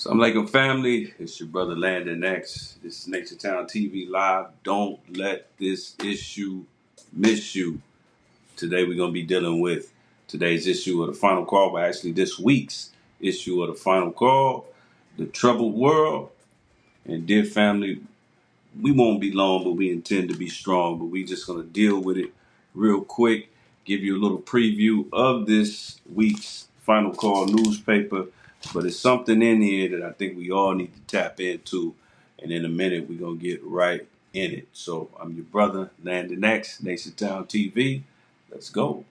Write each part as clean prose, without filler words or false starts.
Assalamualaikum family, it's your brother Landon X. This is NationTownTV Live. Don't let this issue miss you. Today we're going to be dealing with today's issue of the final call, but actually this week's issue of the final call, the troubled world. And dear family, we won't be long, but we intend to be strong. But we just going to deal with it real quick, give you a little preview of this week's final call newspaper. But it's something in here that I think we all need to tap into. And in a minute, we're going to get right in it. So I'm your brother, Landon X, NationTown TV. Let's go.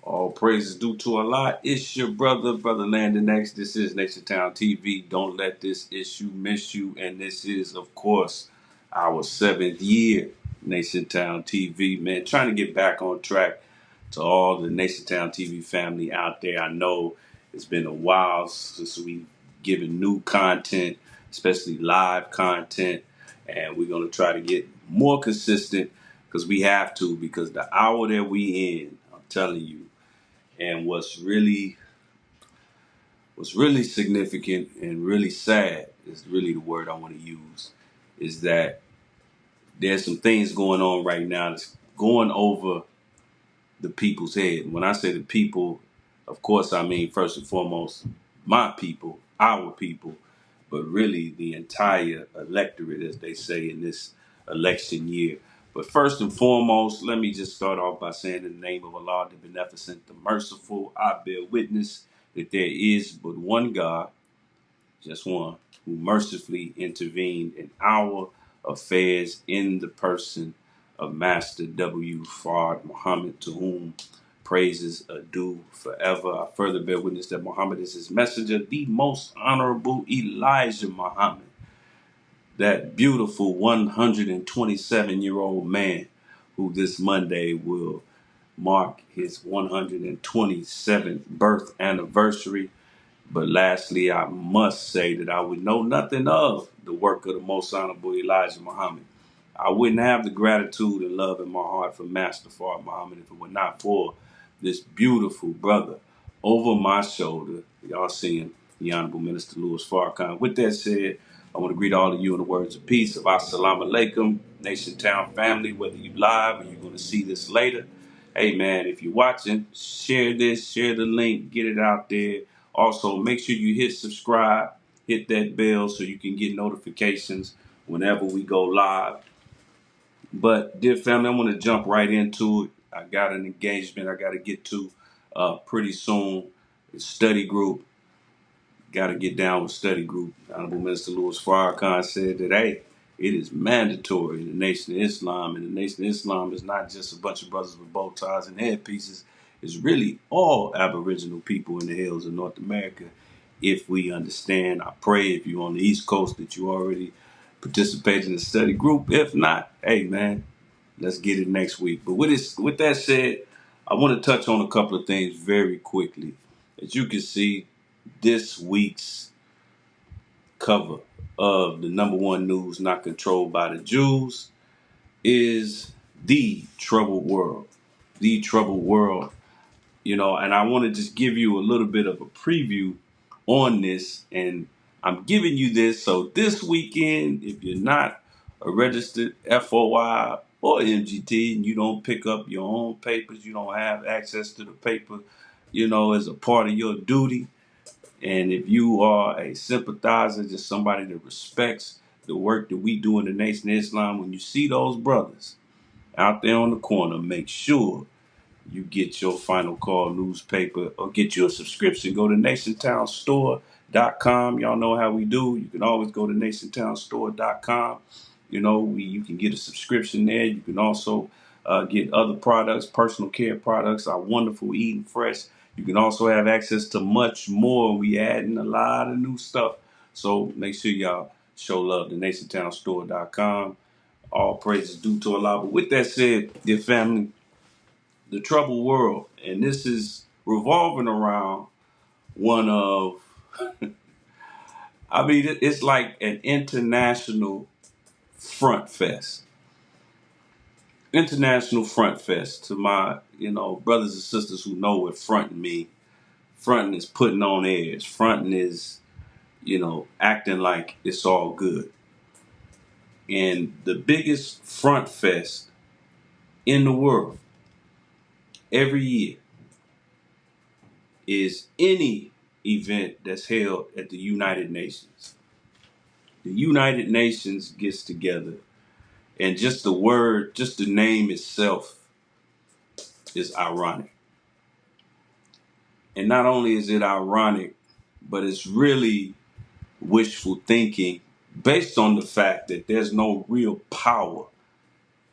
All praises due to Allah. It's your brother Landon X. This is NationTown TV. Don't let this issue miss you. And this is, of course, our 7th year, NationTown TV. Man, trying to get back on track to all the NationTown TV family out there. I know it's been a while since we've given new content, especially live content. And we're going to try to get more consistent because we have to, because the hour that we in, I'm telling you, and what's really significant and really sad is really the word I want to use, is that there's some things going on right now that's going over the people's head. When I say the people, of course, I mean first and foremost my people, our people, but really the entire electorate, as they say in this election year. But first and foremost, let me just start off by saying in the name of Allah, the Beneficent, the Merciful, I bear witness that there is but one God, just one, who mercifully intervened in our affairs in the person of Master W. Fard Muhammad, to whom praises are due forever. I further bear witness that Muhammad is his messenger, the most honorable Elijah Muhammad, that beautiful 127-year-old man who this Monday will mark his 127th birth anniversary. But lastly, I must say that I would know nothing of the work of the most honorable Elijah Muhammad. I wouldn't have the gratitude and love in my heart for Master Fard Muhammad if it were not for this beautiful brother over my shoulder. Y'all see him, the Honorable Minister Louis Farrakhan. With that said, I want to greet all of you in the words of peace of Assalamu Alaikum, Nation Town family, whether you live or you're going to see this later. Hey man, if you're watching, share this, share the link, get it out there. Also, make sure you hit subscribe, hit that bell so you can get notifications whenever we go live. But dear family, I want to jump right into it. I got an engagement I got to get to pretty soon. It's study group. Got to get down with study group. Honorable Minister Louis Farrakhan said that, hey, it is mandatory in the Nation of Islam. And the Nation of Islam is not just a bunch of brothers with bow ties and headpieces. It's really all Aboriginal people in the hills of North America. If we understand, I pray if you're on the East Coast that you already participate in the study group. If not, hey man, let's get it next week. But with that said, I want to touch on a couple of things very quickly. As you can see, this week's cover of the #1 news not controlled by the Joos is the troubled world. The troubled world. You know, and I want to just give you a little bit of a preview on this. And I'm giving you this so this weekend, if you're not a registered FOI or MGT, and you don't pick up your own papers, you don't have access to the paper, as a part of your duty. And if you are a sympathizer, just somebody that respects the work that we do in the Nation of Islam, when you see those brothers out there on the corner, make sure you get your Final Call newspaper or get you a subscription. Go to NationTownStore.com. Y'all know how we do. You can always go to NationTownStore.com. You can get a subscription there. You can also get other products, personal care products, our wonderful Eating Fresh. You can also have access to much more. We adding a lot of new stuff. So make sure y'all show love to NationTownStore.com. All praises due to Allah. But with that said, dear family, the troubled world, and this is revolving around one of, it's like an international front fest. International front fest to my, brothers and sisters who know what fronting means. Fronting is putting on airs. Fronting is, acting like it's all good. And the biggest front fest in the world every year is any event that's held at the United Nations. The United Nations gets together, and just the name itself is ironic. And not only is it ironic, but it's really wishful thinking based on the fact that there's no real power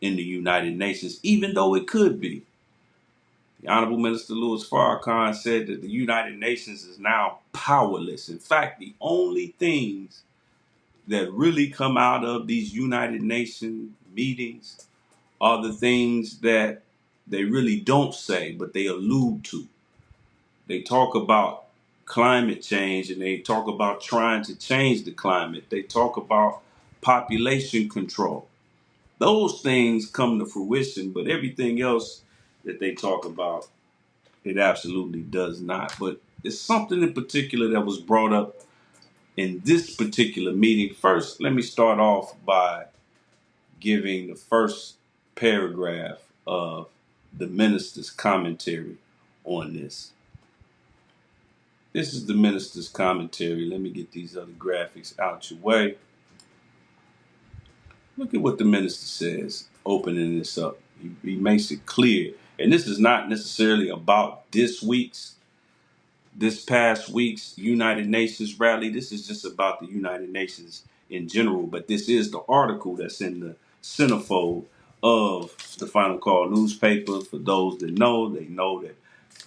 in the United Nations, even though it could be. The Honorable Minister Louis Farrakhan said that the United Nations is now powerless. In fact, the only things that really come out of these United Nations meetings are the things that they really don't say, but they allude to. They talk about climate change, and they talk about trying to change the climate. They talk about population control. Those things come to fruition, but everything else that they talk about, it absolutely does not. But there's something in particular that was brought up in this particular meeting. First, let me start off by giving the first paragraph of the minister's commentary on this. This is the minister's commentary. Let me get these other graphics out your way. Look at what the minister says, opening this up. He makes it clear. And this is not necessarily about this past week's United Nations rally. This is just about the United Nations in general. But this is the article that's in the centerfold of the Final Call newspaper. For those that know, they know that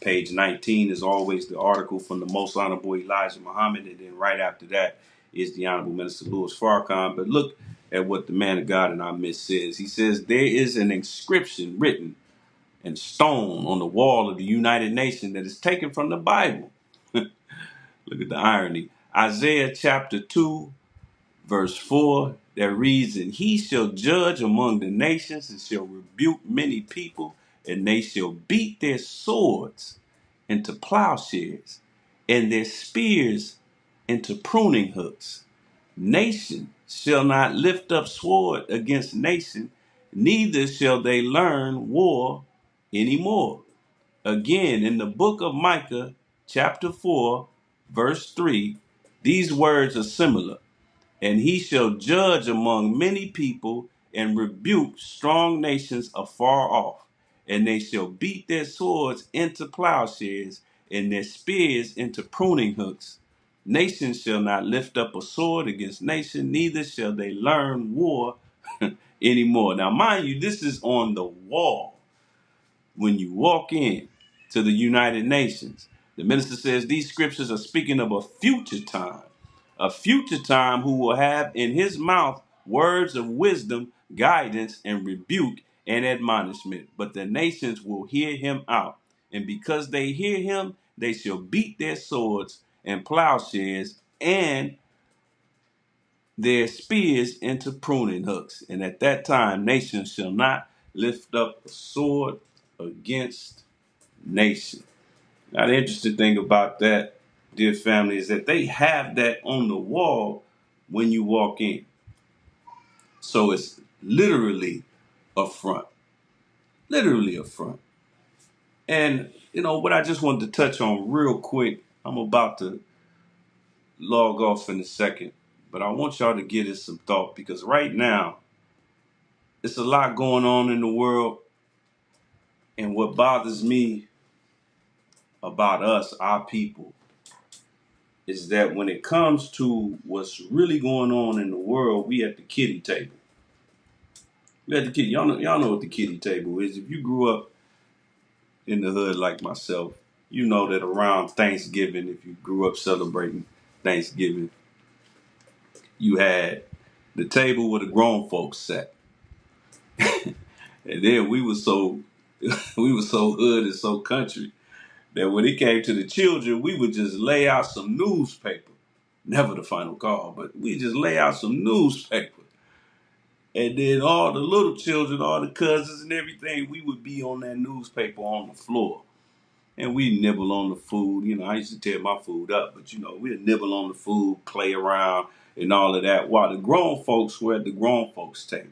page 19 is always the article from the Most Honorable Elijah Muhammad. And then right after that is the Honorable Minister Louis Farrakhan. But look at what the man of God in our midst says. He says, there is an inscription written in stone on the wall of the United Nations that is taken from the Bible. Look at the irony. Isaiah chapter 2, verse 4, that reads, and he shall judge among the nations and shall rebuke many people, and they shall beat their swords into plowshares and their spears into pruning hooks. Nation shall not lift up sword against nation, neither shall they learn war anymore. Again, in the book of Micah, chapter 4, verse 3, these words are similar. And he shall judge among many people and rebuke strong nations afar off. And they shall beat their swords into plowshares and their spears into pruning hooks. Nation shall not lift up a sword against nation, neither shall they learn war anymore. Now, mind you, this is on the wall. When you walk in to the United Nations, the minister says these scriptures are speaking of a future time who will have in his mouth words of wisdom, guidance, and rebuke and admonishment. But the nations will hear him out. And because they hear him, they shall beat their swords and plowshares and their spears into pruning hooks. And at that time, nations shall not lift up a sword against nation. Now, the interesting thing about that, dear family, is that they have that on the wall when you walk in. So it's literally a front, literally a front. And, what I just wanted to touch on real quick, I'm about to log off in a second, but I want y'all to give this some thought because right now, it's a lot going on in the world. And what bothers me about us, our people, is that when it comes to what's really going on in the world, we at the kiddie table. We at the kiddie. Y'all know what the kiddie table is. If you grew up in the hood like myself, you know that around Thanksgiving, if you grew up celebrating Thanksgiving, you had the table where the grown folks sat. And then we were so we were so hood and so country that when it came to the children, we would just lay out some newspaper. Never the final call, but we just lay out some newspaper. And then all the little children, all the cousins and everything, we would be on that newspaper on the floor. And we nibble on the food. I used to tear my food up, but we'd nibble on the food, play around, and all of that, while the grown folks were at the grown folks table.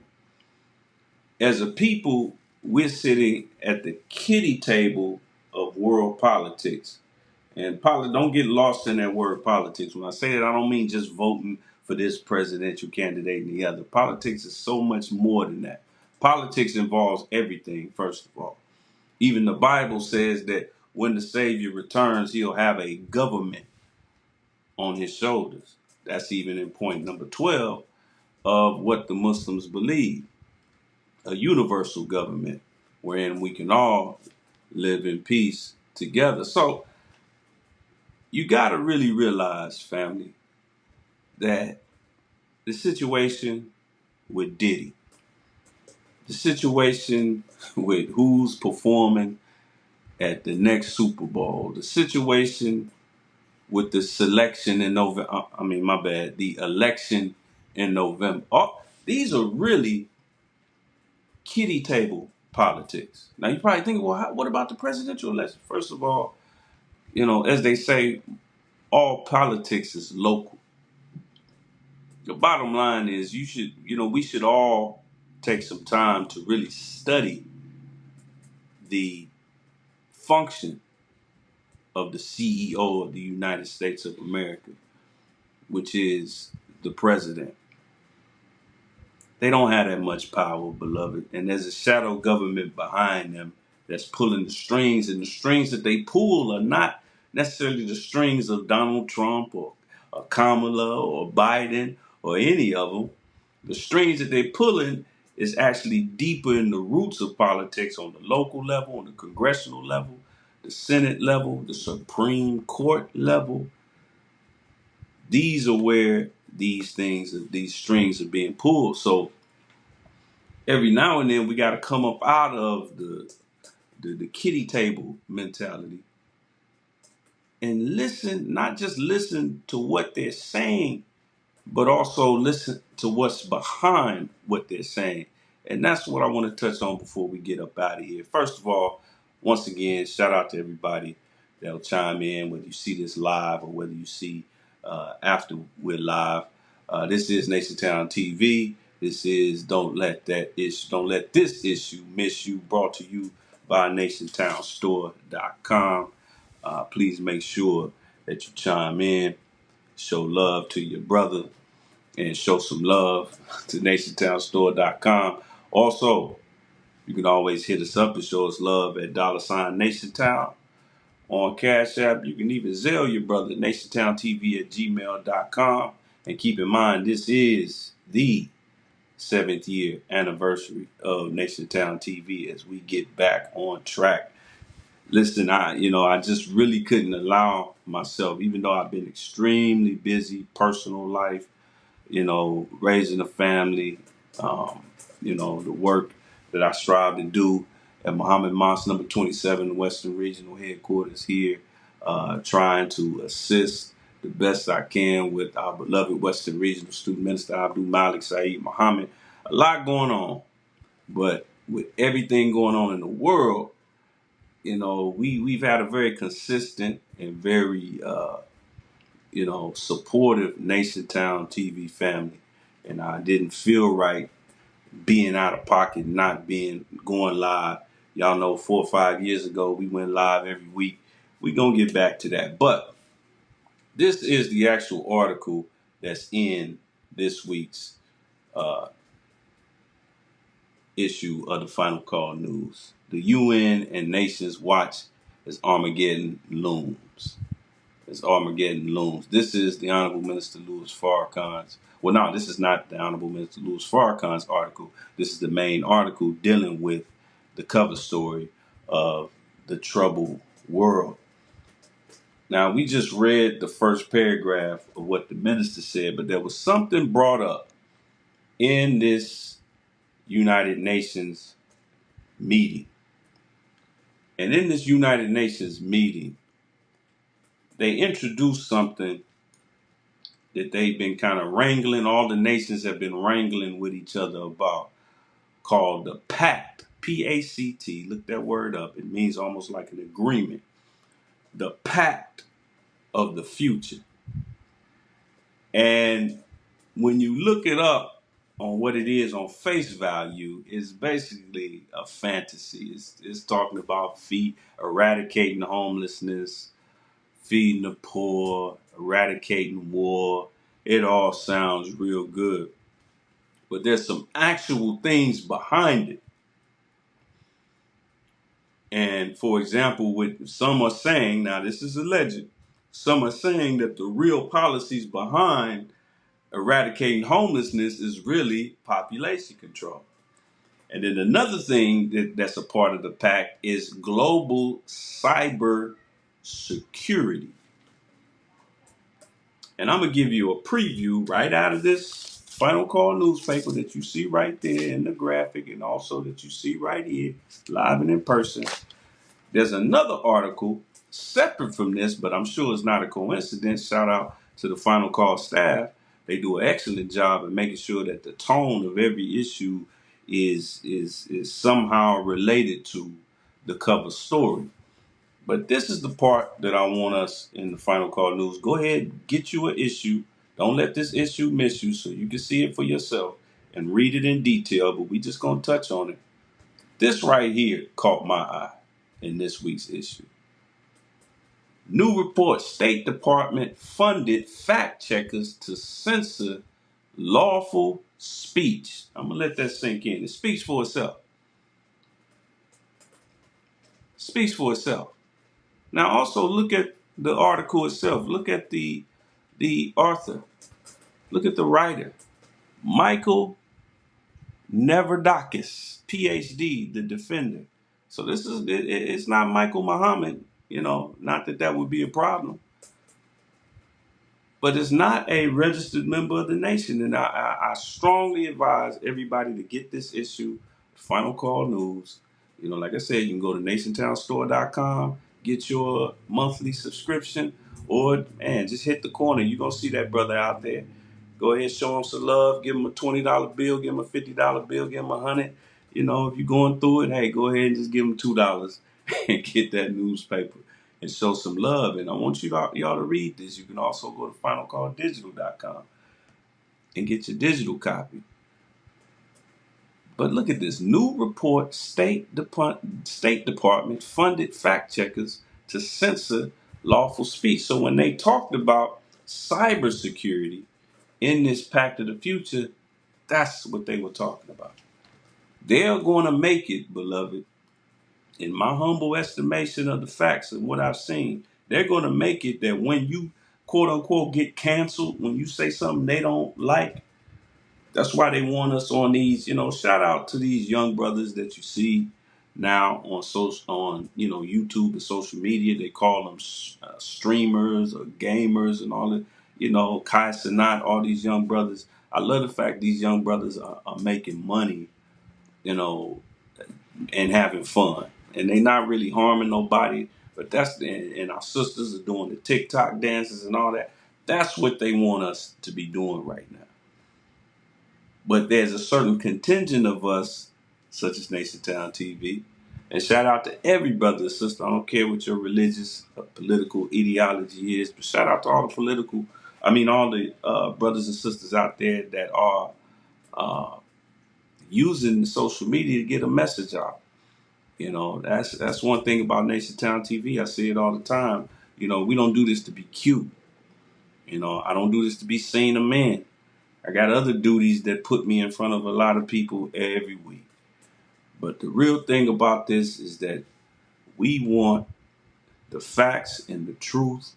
As a people, we're sitting at the kiddie table of world politics. And don't get lost in that word politics. When I say that, I don't mean just voting for this presidential candidate and the other. Politics is so much more than that. Politics involves everything, first of all. Even the Bible says that when the Savior returns, he'll have a government on his shoulders. That's even in point number 12 of what the Muslims believe. A universal government wherein we can all live in peace together. So you got to really realize, family, that the situation with Diddy, the situation with who's performing at the next Super Bowl, the situation with the selection in November, the election in November. These are really kiddie table politics. Now you're probably thinking, well, what about the presidential election? First of all, as they say, all politics is local. The bottom line is we should all take some time to really study the function of the CEO of the United States of America, which is the president. They don't have that much power, beloved, and there's a shadow government behind them that's pulling the strings, and the strings that they pull are not necessarily the strings of Donald Trump or Kamala or Biden or any of them. The strings that they're pulling is actually deeper in the roots of politics on the local level, on the congressional level, the Senate level, the Supreme Court level. These are where these strings are being pulled. So every now and then we got to come up out of the kiddie table mentality and listen, not just listen to what they're saying, but also listen to what's behind what they're saying. And that's what I want to touch on before we get up out of here. First of all, once again, shout out to everybody that'll chime in, whether you see this live or whether you see after we're live. This is NationTown TV. This is Don't Let This Issue Miss You, brought to you by NationTownStore.com. Please make sure that you chime in, show love to your brother, and show some love to NationTownStore.com. Also, you can always hit us up and show us love at $NationTown on Cash App. You can even Zelle your brother, NationTownTV at gmail.com. And keep in mind, this is the 7th year anniversary of NationTown TV as we get back on track. Listen, I just really couldn't allow myself, even though I've been extremely busy, personal life, raising a family, the work that I strive to do at Muhammad Mosque number 27, Western Regional Headquarters here, trying to assist the best I can with our beloved Western Regional Student Minister Abdul Malik Saeed Muhammad. A lot going on, but with everything going on in the world, we've had a very consistent and very supportive NationTown TV family. And I didn't feel right being out of pocket, not being going live. Y'all know 4 or 5 years ago we went live every week. We're gonna get back to that. But this is the actual article that's in this week's uh, issue of the Final Call News. The UN and nations watch as Armageddon looms. As Armageddon looms. This is the Honorable Minister Louis Farrakhan's. Well, no, this is not the Honorable Minister Louis Farrakhan's article. This is the main article dealing with the cover story of the troubled world. Now, we just read the first paragraph of what the minister said, but there was something brought up in this United Nations meeting. And in this United Nations meeting, they introduced something that they've been kind of wrangling, all the nations have been wrangling with each other about, called the Pact, P-A-C-T. Look that word up. It means almost like an agreement. The Pact of the Future. And when you look it up on what it is on face value, it's basically a fantasy. It's talking about eradicating homelessness, feeding the poor, eradicating war. It all sounds real good. But there's some actual things behind it. And for example, what some are saying, now this is alleged, some are saying that the real policies behind eradicating homelessness is really population control. And then another thing that's a part of the pact is global cyber security. And I'm going to give you a preview right out of this Final Call newspaper that you see right there in the graphic, and also that you see right here, live and in person. There's another article separate from this, but I'm sure it's not a coincidence. Shout out to the Final Call staff. They do an excellent job of making sure that the tone of every issue is somehow related to the cover story. But this is the part that I want us in the Final Call News. Go ahead, get you an issue. Don't let this issue miss you so you can see it for yourself and read it in detail, but we just going to touch on it. This right here caught my eye in this week's issue. New report, State Department funded fact checkers to censor lawful speech. I'm going to let that sink in. It speaks for itself. Speaks for itself. Now also look at the article itself. Look at the author. Look at the writer. Michael Neverdakis, PhD, the defender. So it's not Michael Muhammad, not that would be a problem. But it's not a registered member of the nation. And I strongly advise everybody to get this issue, Final Call News. Like I said, you can go to NationTownStore.com, get your monthly subscription, or, man, just hit the corner. You're going to see that brother out there. Go ahead, show him some love. Give him a $20 bill, give him a $50 bill, give him $100. If you're going through it, hey, go ahead and just give him $2 and get that newspaper and show some love. And I want y'all to read this. You can also go to finalcalldigital.com and get your digital copy. But look at this. New report, State Department funded fact checkers to censor lawful speech. So when they talked about cybersecurity in this Pact of the Future, that's what they were talking about. They're going to make it, beloved, in my humble estimation of the facts and what I've seen, they're going to make it that when you, quote unquote, get canceled, when you say something they don't like, that's why they want us on these, shout out to these young brothers that you see now on YouTube and social media. They call them streamers or gamers and all that, Kai Cenat, all these young brothers. I love the fact these young brothers are making money, and having fun. And they're not really harming nobody. But and our sisters are doing the TikTok dances and all that. That's what they want us to be doing right now. But there's a certain contingent of us, such as NationTownTV, and shout out to every brother and sister. I don't care what your religious or political ideology is, but shout out to all the brothers and sisters out there that are using social media to get a message out. That's one thing about NationTown TV. I say it all the time. We don't do this to be cute. I don't do this to be seen a man. I got other duties that put me in front of a lot of people every week. But the real thing about this is that we want the facts and the truth,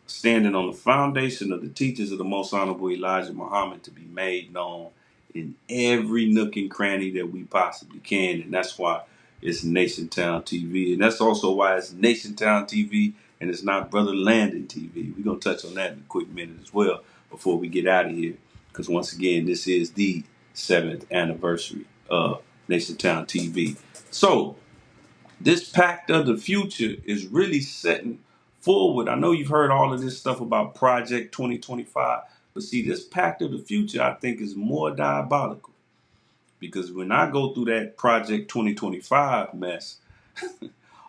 standing on the foundation of the teachers of the Most Honorable Elijah Muhammad, to be made known in every nook and cranny that we possibly can. And that's why it's NationTown TV. And that's also why it's NationTown TV and it's not Brother Landon TV. We're going to touch on that in a quick minute as well before we get out of here. Because once again, this is the 7th anniversary of NationTown TV. So, this pact of the future is really setting forward. I know you've heard all of this stuff about Project 2025, but see, this pact of the future, I think, is more diabolical. Because when I go through that Project 2025 mess,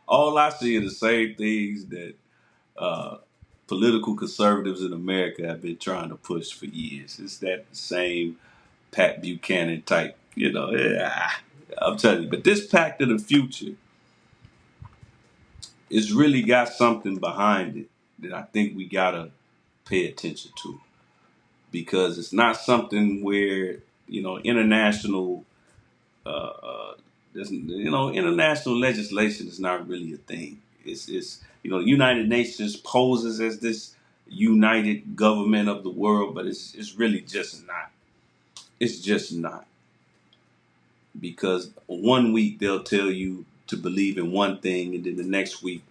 all I see are the same things that political conservatives in America have been trying to push for years. It's that same Pat Buchanan type, I'm telling you. But this pact of the future, it's really got something behind it that I think we gotta pay attention to, because it's not something where international international legislation is not really a thing. It's the United Nations poses as this united government of the world, but it's really just not. It's just not, because one week they'll tell you to believe in one thing, and then the next week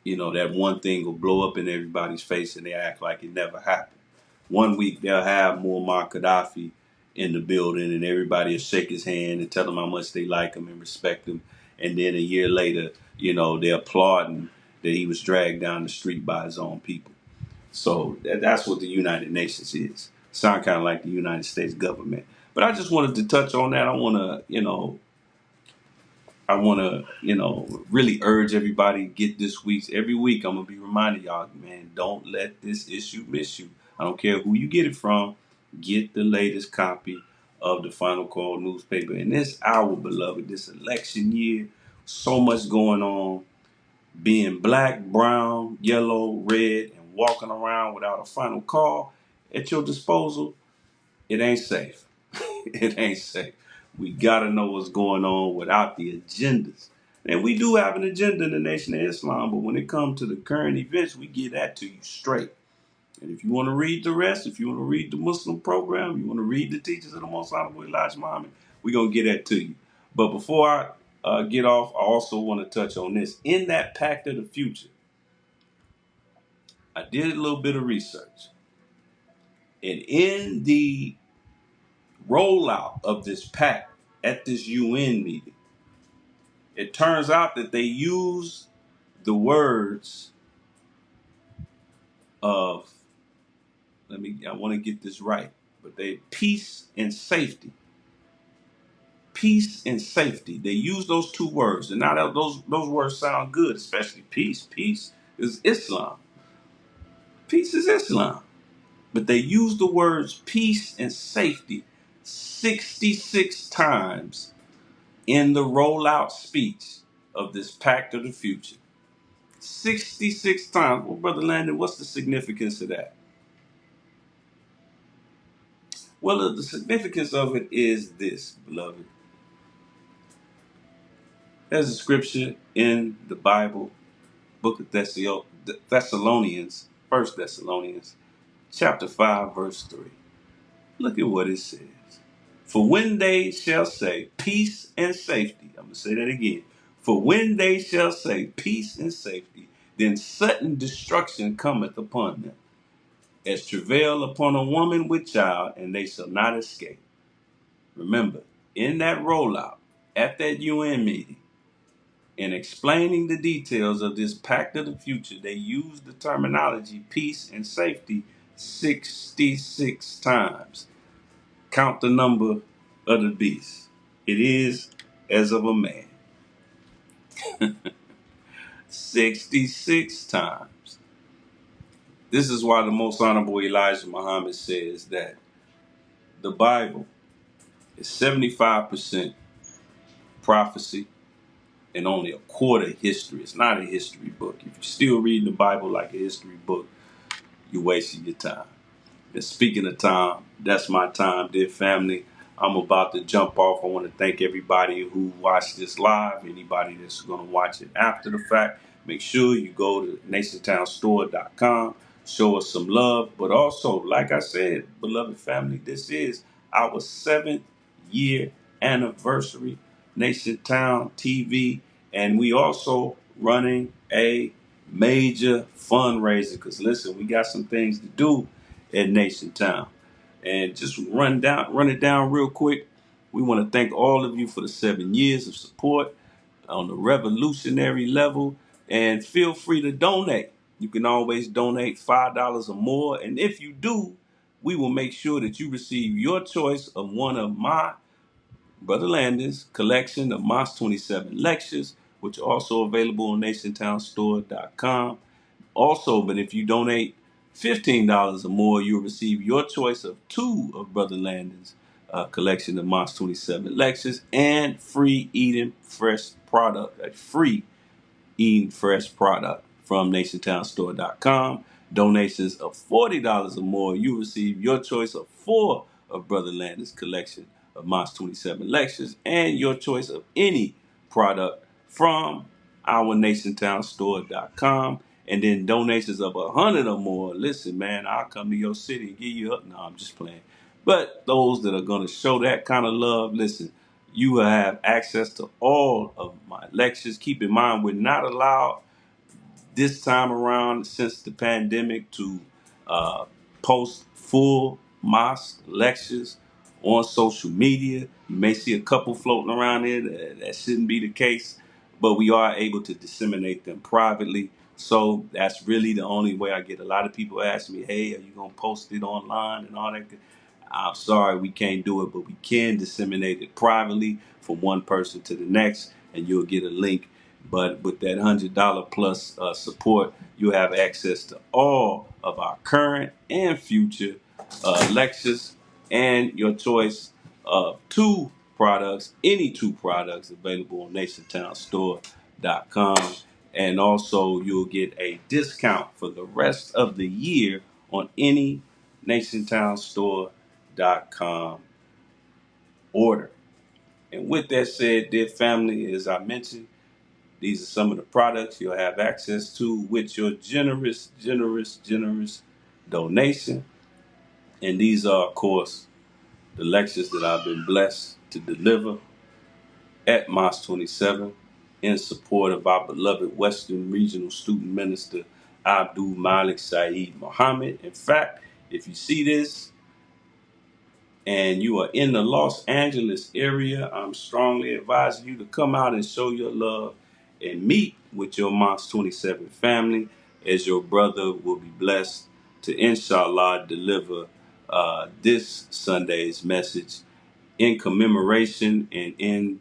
that one thing will blow up in everybody's face and they act like it never happened. One week they'll have Muammar Gaddafi in the building and everybody will shake his hand and tell him how much they like him and respect him. And then a year later, they're applauding that he was dragged down the street by his own people. So that's what the United Nations is. Sound kind of like the United States government. But I just wanted to touch on that. I want to, really urge everybody to get this week's. Every week, I'm going to be reminding y'all, man, don't let this issue miss you. I don't care who you get it from. Get the latest copy of the Final Call newspaper. In this hour, beloved, this election year, so much going on. Being black, brown, yellow, red, and walking around without a final call at your disposal, it ain't safe. It ain't safe. We got to know what's going on without the agendas. And we do have an agenda in the Nation of Islam, but when it comes to the current events, we get that to you straight. And if you want to read the rest, if you want to read the Muslim program, you want to read the teachers of the Most Honorable Elijah Muhammad, we're going to get that to you. But before I get off, I also want to touch on this. In that pact of the future, I did a little bit of research. And in the rollout of this pact at this UN meeting, it turns out that they use the words of, I want to get this right, but peace and safety. Peace and safety. They use those two words, and now those words sound good, especially peace. Peace is Islam. Peace is Islam. But they use the words peace and safety 66 times in the rollout speech of this pact of the future. 66 times. Well, Brother Landon, what's the significance of that? Well, the significance of it is this, beloved. There's a scripture in the Bible, book of Thessalonians, 1 Thessalonians, chapter 5, verse 3. Look at what it says. For when they shall say peace and safety, I'm going to say that again. For when they shall say peace and safety, then sudden destruction cometh upon them, as travail upon a woman with child, and they shall not escape. Remember, in that rollout, at that UN meeting, in explaining the details of this pact of the future, they used the terminology peace and safety 66 times. Count the number of the beast. It is as of a man. 66 times. This is why the Most Honorable Elijah Muhammad says that the Bible It's 75% prophecy and only a quarter history. It's not a history book. If you're still reading the Bible like a history book, you're wasting your time. And speaking of time, that's my time, dear family. I'm about to jump off. I want to thank everybody who watched this live, anybody that's going to watch it after the fact. Make sure you go to NationTownStore.com, show us some love. But also, like I said, beloved family, this is our 7th-year anniversary, NationTown TV. And we also running a major fundraiser because, listen, we got some things to do at NationTown. And just run it down real quick. We want to thank all of you for the 7 years of support on the revolutionary level. And feel free to donate. You can always donate $5 or more. And if you do, we will make sure that you receive your choice of one of my Brother Landon's collection of Moss 27 lectures, which are also available on NationTownStore.com. Also, but if you donate $15 or more, you'll receive your choice of 2 of Brother Landon's collection of Moss 27 lectures and free eating fresh product, a free eating fresh product from NationTownStore.com. Donations of $40 or more, you receive your choice of 4 of Brother Landon's collection of Moss 27 lectures and your choice of any product from our NationTownStore.com. And then donations of 100 or more. Listen, man, I'll come to your city and give you up. No, I'm just playing. But those that are going to show that kind of love, listen, you will have access to all of my lectures. Keep in mind, we're not allowed this time around since the pandemic to uh, post full mosque lectures on social media. You may see a couple floating around there. That shouldn't be the case, but we are able to disseminate them privately. So that's really the only way I get. A lot of people ask me, hey, are you going to post it online and all that? I'm sorry, we can't do it, but we can disseminate it privately from one person to the next, and you'll get a link. But with that $100 plus support, you have access to all of our current and future lectures and your choice of 2 products, any 2 products available on NationTownStore.com. And also, you'll get a discount for the rest of the year on any NationTownStore.com order. And with that said, dear family, as I mentioned, these are some of the products you'll have access to with your generous donation. And these are, of course, the lectures that I've been blessed to deliver at Mos 27 in support of our beloved Western Regional Student Minister Abdul Malik Saeed Muhammad. In fact, if you see this and you are in the Los Angeles area, I'm strongly advising you to come out and show your love and meet with your Mos 27 family, as your brother will be blessed to, inshallah, deliver this Sunday's message in commemoration and in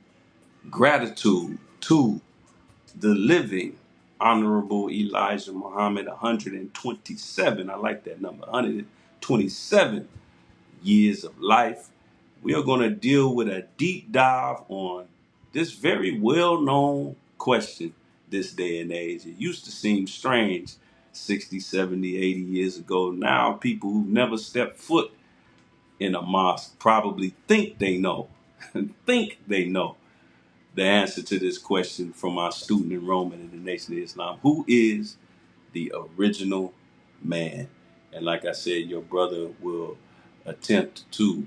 gratitude to the living Honorable Elijah Muhammad, 127. I like that number, 127 years of life. We are going to deal with a deep dive on this very well-known question this day and age. It used to seem strange 60, 70, 80 years ago. Now people who've never stepped foot in a mosque probably think they know, think they know the answer to this question from our student enrollment in the Nation of Islam. Who is the original man? And like I said, your brother will attempt to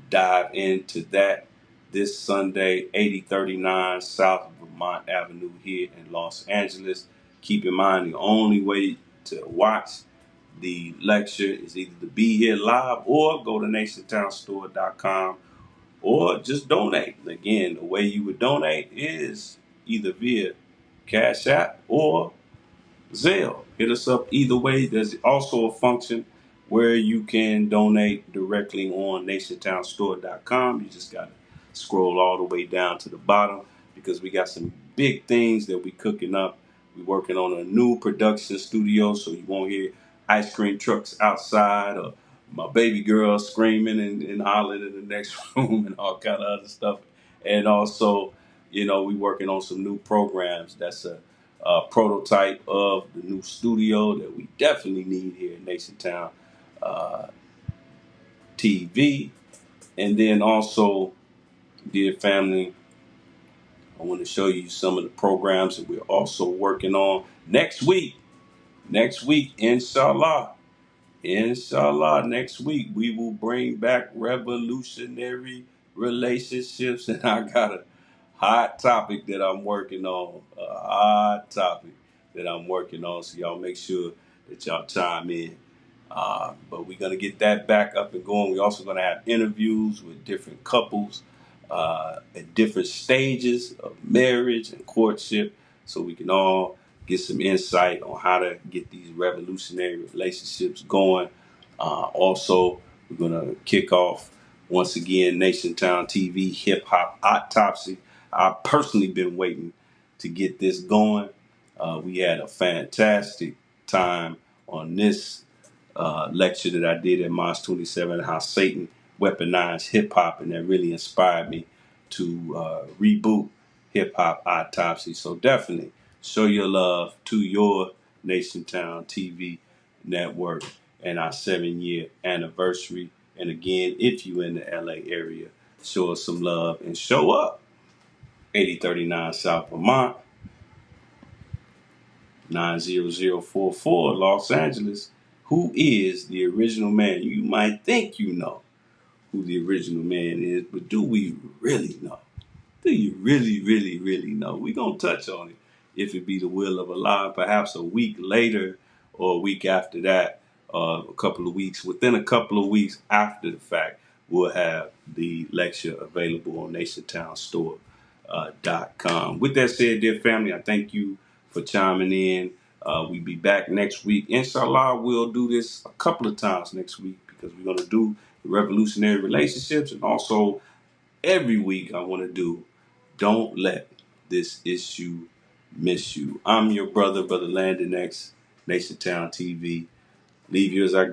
dive into that this Sunday, 8039 South Vermont Avenue here in Los Angeles. Keep in mind, the only way to watch the lecture is either to be here live or go to NationTownStore.com or just donate. Again, the way you would donate is either via Cash App or Zelle. Hit us up either way. There's also a function where you can donate directly on NationTownStore.com. You just got to scroll all the way down to the bottom because we got some big things that we cooking up. We're working on a new production studio, so you won't hear ice cream trucks outside or my baby girl screaming and hollering in the next room and all kind of other stuff. And also, we working on some new programs. That's a prototype of the new studio that we definitely need here in NationTown uh, TV. And then also, dear family, I want to show you some of the programs that we're also working on next week. Next week, inshallah. Inshallah, next week we will bring back revolutionary relationships, and I got a hot topic that I'm working on. A hot topic that I'm working on, so y'all make sure that y'all chime in. But we're gonna get that back up and going. We're also gonna have interviews with different couples at different stages of marriage and courtship, so we can all get some insight on how to get these revolutionary relationships going. Also, we're going to kick off once again Nation Town TV Hip Hop Autopsy. I've personally been waiting to get this going. We had a fantastic time on this lecture that I did at Mons 27, how Satan weaponized hip hop, and that really inspired me to reboot Hip Hop Autopsy. So definitely show your love to your Nation Town TV network and our 7-year anniversary. And again, if you in the LA area, show us some love and show up. 8039 South Vermont, 90044 Los Angeles. Who is the original man? You might think you know who the original man is, but do we really know? Do you really, really, really know? We're going to touch on it if it be the will of Allah. Perhaps a week later or a week after that, within a couple of weeks after the fact, we'll have the lecture available on NationTownStore.com. With that said, dear family, I thank you for chiming in. We'll be back next week. Inshallah, we'll do this a couple of times next week because we're going to do the revolutionary relationships, and also every week I want to do Don't Let This Issue Miss You. I'm your brother, Brother Landon X, Nation Town TV. Leave you as I